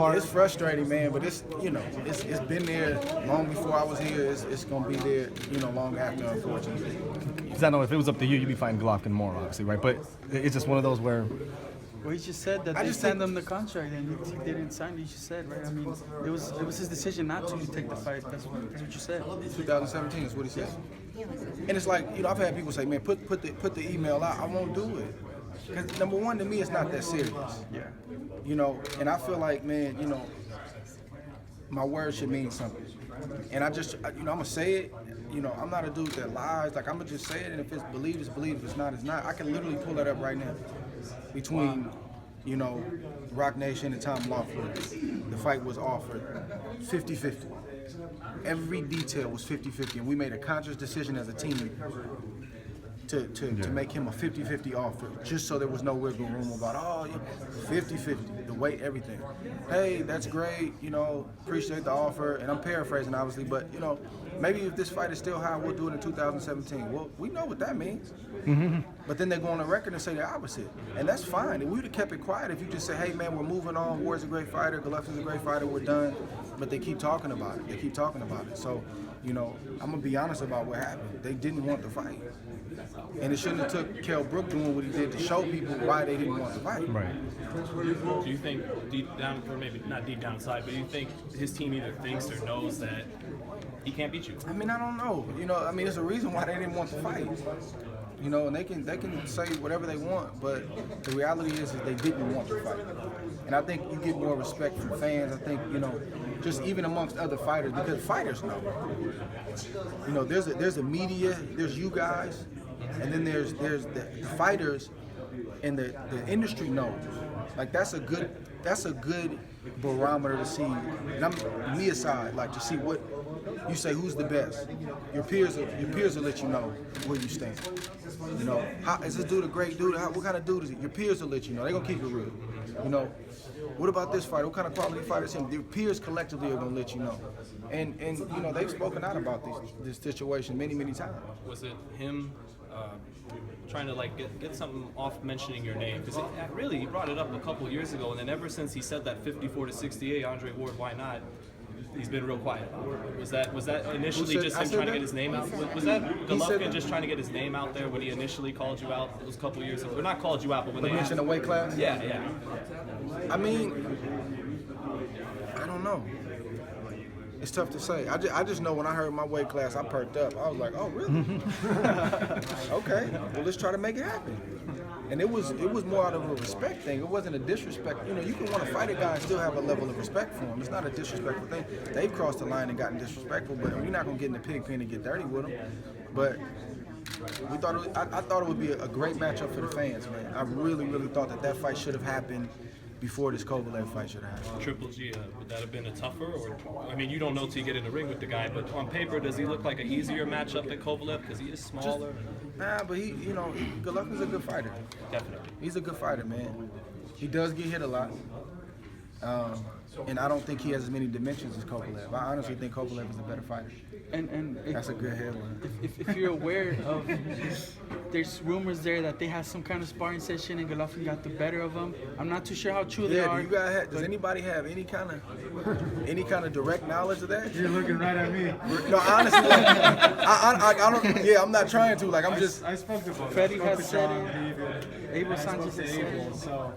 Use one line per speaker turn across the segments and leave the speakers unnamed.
hard.
It's frustrating, man, but it's it's been there long before I was here. It's gonna be there, long after, unfortunately.
Because I know if it was up to you, you'd be fighting Golovkin more, obviously, right? But it's just one of those where.
Well, he just said that they sent him the contract and he didn't sign it. He just said, right? I mean, it was his decision not to take the fight. That's what you said.
2017 is what he said. And it's like, I've had people say, man, put the email out. I won't do it. Because number one, to me, it's not that serious.
Yeah.
And I feel like, man, my word should mean something. And I'm gonna say it. I'm not a dude that lies. Like, I'm gonna just say it, and if it's believed, it's believed. If it's not, it's not. I can literally pull that up right now. Between, Rock Nation and Tom Laughlin, the fight was offered 50-50. Every detail was 50-50, and we made a conscious decision as a team to make him a 50-50 offer, just so there was no wiggle room about, 50-50, the weight, everything. Hey, that's great, appreciate the offer, and I'm paraphrasing, obviously, but, maybe if this fight is still high, we'll do it in 2017. Well, we know what that means.
Mm-hmm.
But then they go on the record and say the opposite, and that's fine. And we would have kept it quiet if you just say, hey, man, we're moving on, Ward's a great fighter, Golovkin's a great fighter, we're done. But they keep talking about it. So, I'm going to be honest about what happened. They didn't want the fight. And it shouldn't have took Kell Brook doing what he did to show people why they didn't want the fight.
Right.
Do you think deep down, or maybe not deep down inside, but do you think his team either thinks or knows that he can't beat you?
I mean, I don't know. There's a reason why they didn't want the fight. And they can say whatever they want, but the reality is that they didn't want the fight. And I think you get more respect from fans. I think, just even amongst other fighters, because fighters know. There's a media, there's you guys, and then there's the fighters, and the industry knows. Like, that's a good barometer to see. And me aside, like, to see what you say, who's the best. Your peers will let you know where you stand. How is this dude a great dude? What kind of dude is he? Your peers will let you know. They're gonna keep it real. What about this fighter? What kind of quality fighter is him? Your peers collectively are gonna let you know. And they've spoken out about this situation many times.
Was it him trying to get something off mentioning your name? Because really, he brought it up a couple years ago, and then ever since he said that 54-68, Andre Ward, why not? He's been real quiet. Was that initially just him trying to get his name out? Was that Golovkin just trying to get his name out there when he initially called you out? It was a couple years ago. Or not called you out, but when they
mentioned the weight class?
Yeah.
I mean, I don't know. It's tough to say. I just know when I heard my weight class, I perked up. I was like, oh, really? Okay, well, let's try to make it happen. And it was more out of a respect thing. It wasn't a disrespect. You can want to fight a guy and still have a level of respect for him. It's not a disrespectful thing. They've crossed the line and gotten disrespectful, but we're not going to get in the pig pen and get dirty with them. But I thought it would be a great matchup for the fans, man. I really thought that fight should have happened before this Kovalev fight should have happened.
Triple G, would that have been a tougher? Or I mean, you don't know till you get in the ring with the guy, but on paper, does he look like an easier matchup than Kovalev because he is smaller?
But Golovkin's a good fighter.
Definitely.
He's a good fighter, man. He does get hit a lot. And I don't think he has as many dimensions as Kovalev. I honestly think Kovalev is a better fighter.
And
that's a good headline.
If you're aware of, there's rumors there that they had some kind of sparring session and Golovkin got the better of him. I'm not too sure how true they are.
Does anybody have any kind of direct knowledge of that?
You're looking right at me.
No, honestly, I don't. Yeah, I'm not trying to. Like,
I spoke to both.
Freddie has said
John,
it.
David,
Abel Sanchez has said
Abel,
it.
so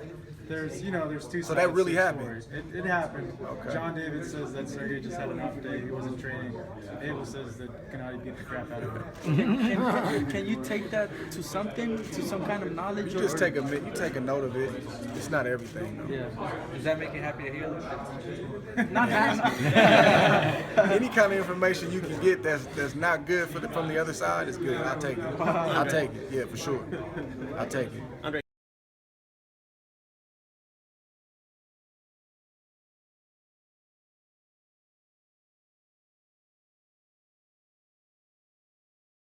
there's two sides.
So that really
to the
happened?
story. It happened.
Okay.
John David says that Sergey just had an off day. He wasn't training. Abel says that Gennady beat the crap out of him.
Can you take that to something, to some kind of knowledge?
You just take a note of it. It's not everything. Though.
Yeah.
Does that make you happy to hear that?
Not happy.
Any kind of information you can get that's not good from the other side is good. I'll take it. I'll take it. Yeah, for sure. I'll take it.
Andre.